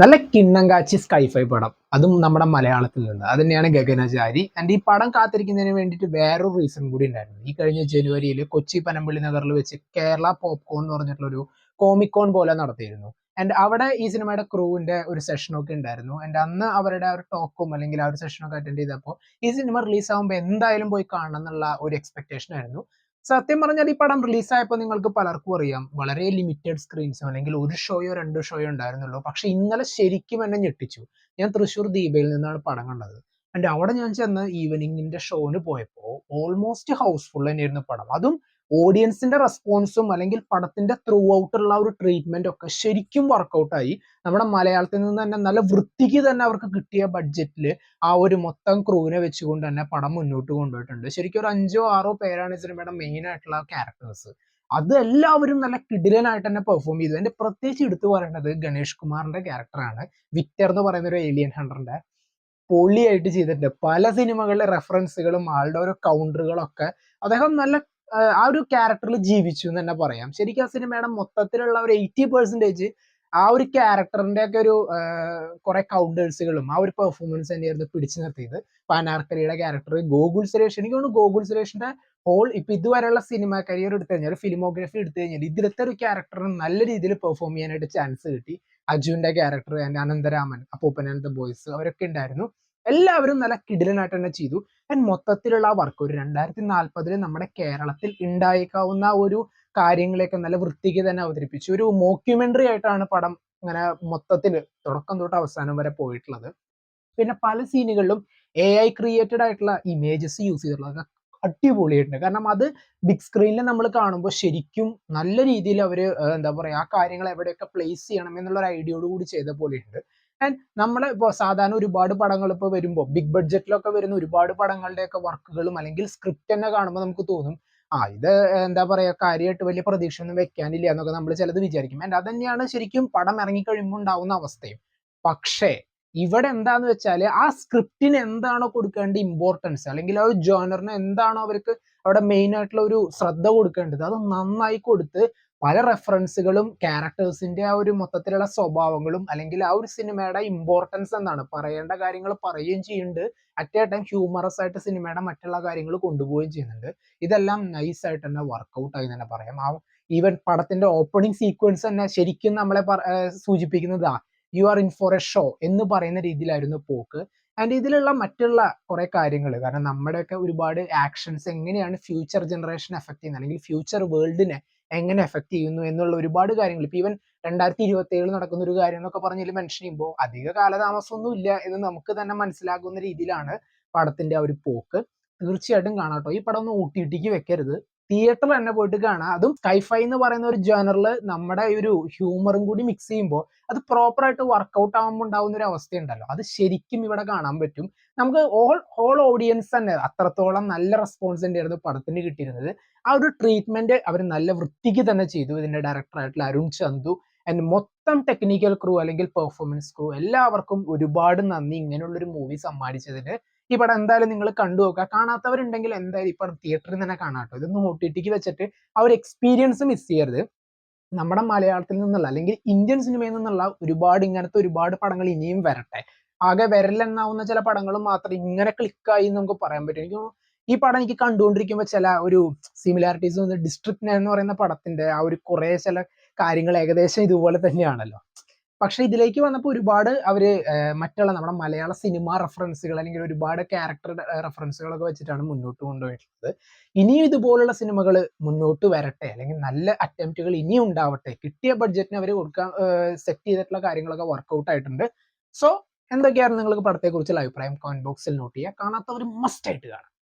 നല്ല കിണ്ണം കാച്ചി സ്കൈഫൈ പടം, അതും നമ്മുടെ മലയാളത്തിൽ നിന്ന്. അത് തന്നെയാണ് ഗഗനചാരി. ആൻഡ് ഈ പടം കാത്തിരിക്കുന്നതിന് വേണ്ടിയിട്ട് വേറൊരു റീസൺ കൂടി ഉണ്ടായിരുന്നു. ഈ കഴിഞ്ഞ ജനുവരിയിൽ കൊച്ചി പനമ്പള്ളി നഗറിൽ വെച്ച് കേരള പോപ്കോൺ എന്ന് പറഞ്ഞിട്ടുള്ള ഒരു കോമിക്കോൺ പോലെ നടത്തിയിരുന്നു. ആൻഡ് അവിടെ ഈ സിനിമയുടെ ക്രൂവിന്റെ ഒരു സെഷനൊക്കെ ഉണ്ടായിരുന്നു. ആൻഡ് അന്ന് അവരുടെ ഒരു ടോക്കും അല്ലെങ്കിൽ ആ ഒരു സെഷനൊക്കെ അറ്റൻഡ് ചെയ്തപ്പോൾ ഈ സിനിമ റിലീസ് ആകുമ്പോൾ എന്തായാലും പോയി കാണണം എന്നുള്ള ഒരു എക്സ്പെക്ടേഷൻ ആയിരുന്നു. സത്യം പറഞ്ഞാൽ ഈ പടം റിലീസായപ്പോൾ നിങ്ങൾക്ക് പലർക്കും അറിയാം, വളരെ ലിമിറ്റഡ് സ്ക്രീൻസോ അല്ലെങ്കിൽ ഒരു ഷോയോ രണ്ട് ഷോയോ ഉണ്ടായിരുന്നുള്ളൂ. പക്ഷെ ഇന്നലെ ശരിക്കും എന്നെ ഞെട്ടിച്ചു. ഞാൻ തൃശ്ശൂർ ദീപയിൽ നിന്നാണ് പടം കണ്ടത്. ആൻഡ് അവിടെ ഞാൻ ചെന്ന് ഈവനിങ്ങിന്റെ ഷോന് പോയപ്പോൾ ഓൾമോസ്റ്റ് ഹൗസ്ഫുൾ തന്നെയായിരുന്നു പടം. അതും ഓഡിയൻസിന്റെ റെസ്പോൺസും അല്ലെങ്കിൽ പടത്തിന്റെ ത്രൂ ഔട്ടുള്ള ഒരു ട്രീറ്റ്മെന്റ് ഒക്കെ ശരിക്കും വർക്കൗട്ടായി. നമ്മുടെ മലയാളത്തിൽ നിന്ന് തന്നെ നല്ല വൃത്തിക്ക് തന്നെ അവർക്ക് കിട്ടിയ ബഡ്ജറ്റിൽ ആ ഒരു മൊത്തം ക്രൂവിനെ വെച്ചുകൊണ്ട് തന്നെ പടം മുന്നോട്ട് കൊണ്ടുപോയിട്ടുണ്ട്. ശരിക്കും ഒരു 5 or 6 പേരാണ് ഈ സിനിമയുടെ മെയിൻ ആയിട്ടുള്ള ക്യാരക്ടേഴ്സ്. അത് എല്ലാവരും നല്ല കിടിലനായിട്ട് തന്നെ പെർഫോം ചെയ്തു. അതിന്റെ പ്രത്യേകിച്ച് എടുത്തു പറയേണ്ടത് ഗണേഷ് കുമാറിന്റെ ക്യാരക്ടറാണ്. വിക്ടർ എന്ന് പറയുന്ന ഒരു ഏലിയൻ ഹണ്ടറിന്റെ പൊളിയായിട്ട് ചെയ്തിട്ടുണ്ട്. പല സിനിമകളിലെ റെഫറൻസുകളും ആളുടെ ഓരോ കൗണ്ടറുകളൊക്കെ അദ്ദേഹം നല്ല ആ ഒരു ക്യാരക്ടറിൽ ജീവിച്ചു എന്ന് തന്നെ പറയാം. ശരിക്കും ആ സിനിമയുടെ മൊത്തത്തിലുള്ള ഒരു 80% ആ ഒരു ക്യാരക്ടറിന്റെ ഒക്കെ ഒരു കുറെ കൗണ്ടേഴ്സുകളും ആ ഒരു പെർഫോമൻസ് തന്നെയായിരുന്നു പിടിച്ചു നിർത്തിയത്. ഇപ്പൊ അനാർക്കലിയുടെ ക്യാരക്ടർ ഗോകുൽ സുരേഷ്, എനിക്ക് തോന്നുന്നു ഗോകുൽ സുരേഷിന്റെ ഹോൾ ഇപ്പൊ ഇതുവരെയുള്ള സിനിമ കരിയർ എടുത്തു കഴിഞ്ഞാൽ, ഫിലിമോഗ്രഫി എടുത്തു കഴിഞ്ഞാൽ ഇതിലത്തെ ഒരു ക്യാരക്ടറിന് നല്ല രീതിയിൽ പെർഫോം ചെയ്യാനായിട്ട് ചാൻസ് കിട്ടി. അജുവിന്റെ ക്യാരക്ടർ, അനന്തരാമൻ, അപ്പൂപ്പൻ ആൻഡ് ദ ബോയ്സ് അവരൊക്കെ ഉണ്ടായിരുന്നു. എല്ലാവരും നല്ല കിടിലനായിട്ട് തന്നെ ചെയ്തു. ആൻഡ് മൊത്തത്തിലുള്ള ആ വർക്ക് ഒരു 2040 നമ്മുടെ കേരളത്തിൽ ഉണ്ടായേക്കാവുന്ന ഒരു കാര്യങ്ങളെയൊക്കെ നല്ല വൃത്തിക്ക് തന്നെ അവതരിപ്പിച്ചു. ഒരു മോക്യുമെന്ററി ആയിട്ടാണ് പടം ഇങ്ങനെ മൊത്തത്തിൽ തുടക്കം തൊട്ട് അവസാനം വരെ പോയിട്ടുള്ളത്. പിന്നെ പല സീനുകളിലും AI ക്രിയേറ്റഡ് ആയിട്ടുള്ള ഇമേജസ് യൂസ് ചെയ്തിട്ടുള്ളത് അടിപൊളിയായിട്ടുണ്ട്. കാരണം അത് ബിഗ് സ്ക്രീനിൽ നമ്മൾ കാണുമ്പോൾ ശരിക്കും നല്ല രീതിയിൽ അവര് എന്താ പറയാ ആ കാര്യങ്ങൾ എവിടെയൊക്കെ പ്ലേസ് ചെയ്യണം എന്നുള്ള ഒരു ഐഡിയോട് കൂടി ചെയ്ത പോലെയുണ്ട്. ആൻഡ് നമ്മളെ ഇപ്പോൾ സാധാരണ ഒരുപാട് പടങ്ങൾ ഇപ്പോൾ വരുമ്പോൾ ബിഗ് ബഡ്ജറ്റിലൊക്കെ വരുന്ന ഒരുപാട് പടങ്ങളുടെയൊക്കെ വർക്കുകളും അല്ലെങ്കിൽ സ്ക്രിപ്റ്റ് തന്നെ കാണുമ്പോൾ നമുക്ക് തോന്നും ഇത് എന്താ പറയാ കാര്യമായിട്ട് വലിയ പ്രതീക്ഷ ഒന്നും വെക്കാനില്ല എന്നൊക്കെ നമ്മൾ ചിലത് വിചാരിക്കും. ആൻഡ് അത് തന്നെയാണ് ശരിക്കും പടം ഇറങ്ങിക്കഴിയുമ്പോൾ ഉണ്ടാവുന്ന അവസ്ഥയും. പക്ഷേ ഇവിടെ എന്താന്ന് വെച്ചാല് ആ സ്ക്രിപ്റ്റിന് എന്താണോ കൊടുക്കേണ്ട ഇമ്പോർട്ടൻസ് അല്ലെങ്കിൽ ആ ഒരു ജോണറിന് എന്താണോ അവർക്ക് അവിടെ മെയിൻ ആയിട്ടുള്ള ഒരു ശ്രദ്ധ കൊടുക്കേണ്ടത് അത് നന്നായി കൊടുത്ത് പല റെഫറൻസുകളും ക്യാരക്ടേഴ്സിന്റെ ആ ഒരു മൊത്തത്തിലുള്ള സ്വഭാവങ്ങളും അല്ലെങ്കിൽ ആ ഒരു സിനിമയുടെ ഇമ്പോർട്ടൻസ് എന്താണ് പറയേണ്ട കാര്യങ്ങൾ പറയുകയും ചെയ്യുന്നുണ്ട്. അറ്റ് എ ടൈം ഹ്യൂമറസ് ആയിട്ട് സിനിമയുടെ മറ്റുള്ള കാര്യങ്ങൾ കൊണ്ടുപോവുകയും ചെയ്യുന്നുണ്ട്. ഇതെല്ലാം നൈസ് ആയിട്ട് തന്നെ വർക്കൗട്ട് ആയി തന്നെ പറയാം. ആ ഈവൻ പടത്തിന്റെ ഓപ്പണിംഗ് സീക്വൻസ് തന്നെ ശരിക്കും നമ്മളെ സൂചിപ്പിക്കുന്നതാ you are in for a show എന്ന് പറയുന്ന രീതിയിലായിരുന്നു പോക്ക്. ആൻഡ് ഇതിലുള്ള മറ്റുള്ള കുറെ കാര്യങ്ങൾ, കാരണം നമ്മുടെയൊക്കെ ഒരുപാട് ആക്ഷൻസ് എങ്ങനെയാണ് ഫ്യൂച്ചർ ജനറേഷൻ എഫക്ട് ചെയ്യുന്നത് അല്ലെങ്കിൽ ഫ്യൂച്ചർ വേൾഡിനെ എങ്ങനെ എഫക്ട് ചെയ്യുന്നു എന്നുള്ള ഒരുപാട് കാര്യങ്ങൾ ഇപ്പൊ ഈവൻ 2027 നടക്കുന്ന ഒരു കാര്യം എന്നൊക്കെ പറഞ്ഞതിൽ മെൻഷൻ ചെയ്യുമ്പോൾ അധിക കാലതാമസമൊന്നും ഇല്ല എന്ന് നമുക്ക് തന്നെ മനസ്സിലാകുന്ന രീതിയിലാണ് പടത്തിന്റെ ആ ഒരു പോക്ക്. തീർച്ചയായിട്ടും കാണാട്ടോ. ഈ പടം ഒന്ന് OTT വെക്കരുത്, തിയേറ്ററിൽ തന്നെ പോയിട്ട് കാണാം. അതും സ്കൈഫൈ എന്ന് പറയുന്ന ഒരു ജേണറിൽ നമ്മുടെ ഈ ഒരു ഹ്യൂമറും കൂടി മിക്സ് ചെയ്യുമ്പോൾ അത് പ്രോപ്പർ ആയിട്ട് വർക്കൗട്ട് ആകുമ്പോൾ ഉണ്ടാവുന്ന ഒരു അവസ്ഥയുണ്ടല്ലോ, അത് ശരിക്കും ഇവിടെ കാണാൻ പറ്റും. നമുക്ക് ഹോൾ ഓഡിയൻസ് തന്നെ അത്രത്തോളം നല്ല റെസ്പോൺസ് തന്നെയായിരുന്നു പടത്തിന് കിട്ടിയിരുന്നത്. ആ ഒരു ട്രീറ്റ്മെന്റ് അവർ നല്ല വൃത്തിക്ക് തന്നെ ചെയ്തു. ഇതിന്റെ ഡയറക്ടർ ആയിട്ടുള്ള അരുൺ ചന്തു ആൻഡ് മൊത്തം ടെക്നിക്കൽ ക്രൂ അല്ലെങ്കിൽ പെർഫോമൻസ് ക്രൂ എല്ലാവർക്കും ഒരുപാട് നന്ദി ഇങ്ങനെയുള്ളൊരു മൂവി സമ്മാനിച്ചതിന്. ഈ പടം എന്തായാലും നിങ്ങൾ കണ്ടു നോക്കുക. കാണാത്തവരുണ്ടെങ്കിൽ എന്തായാലും ഈ പടം തിയേറ്ററിൽ തന്നെ കാണാട്ടോ. ഇതൊന്നും OTT വെച്ചിട്ട് ആ ഒരു എക്സ്പീരിയൻസ് മിസ് ചെയ്യരുത്. നമ്മുടെ മലയാളത്തിൽ നിന്നുള്ള അല്ലെങ്കിൽ ഇന്ത്യൻ സിനിമയിൽ നിന്നുള്ള ഇങ്ങനത്തെ ഒരുപാട് പടങ്ങൾ ഇനിയും വരട്ടെ. ആകെ വിരലെണ്ണാവുന്ന ചില പടങ്ങളും മാത്രം ഇങ്ങനെ ക്ലിക്കായി നമുക്ക് പറയാൻ പറ്റും. എനിക്ക് തോന്നുന്നു ഈ പടം എനിക്ക് കണ്ടുകൊണ്ടിരിക്കുമ്പോൾ ചില ഒരു സിമിലാരിറ്റീസ് ഡിസ്ട്രിക്ട് 9 എന്ന് പറയുന്ന പടത്തിന്റെ ആ ഒരു കുറെ ചില കാര്യങ്ങൾ ഏകദേശം ഇതുപോലെ തന്നെയാണല്ലോ. പക്ഷെ ഇതിലേക്ക് വന്നപ്പോൾ ഒരുപാട് അവര് മറ്റുള്ള നമ്മുടെ മലയാള സിനിമ റെഫറൻസുകൾ അല്ലെങ്കിൽ ഒരുപാട് ക്യാരക്ടർ റെഫറൻസുകളൊക്കെ വെച്ചിട്ടാണ് മുന്നോട്ട് കൊണ്ടുപോയിട്ടുള്ളത്. ഇനിയും ഇതുപോലുള്ള സിനിമകൾ മുന്നോട്ട് വരട്ടെ അല്ലെങ്കിൽ നല്ല അറ്റംപ്റ്റുകൾ ഇനിയും ഉണ്ടാവട്ടെ. കിട്ടിയ ബഡ്ജറ്റിന് അവർ കൊടുക്കാൻ സെറ്റ് ചെയ്തിട്ടുള്ള കാര്യങ്ങളൊക്കെ വർക്കൗട്ട് ആയിട്ടുണ്ട്. സോ എന്തൊക്കെയാണ് നിങ്ങൾക്ക് പടത്തെ കുറിച്ചുള്ള അഭിപ്രായം? കമന്റ് ബോക്സിൽ നോട്ട് ചെയ്യുക. കാണാത്തവർ മസ്റ്റ് ആയിട്ട് കാണാം.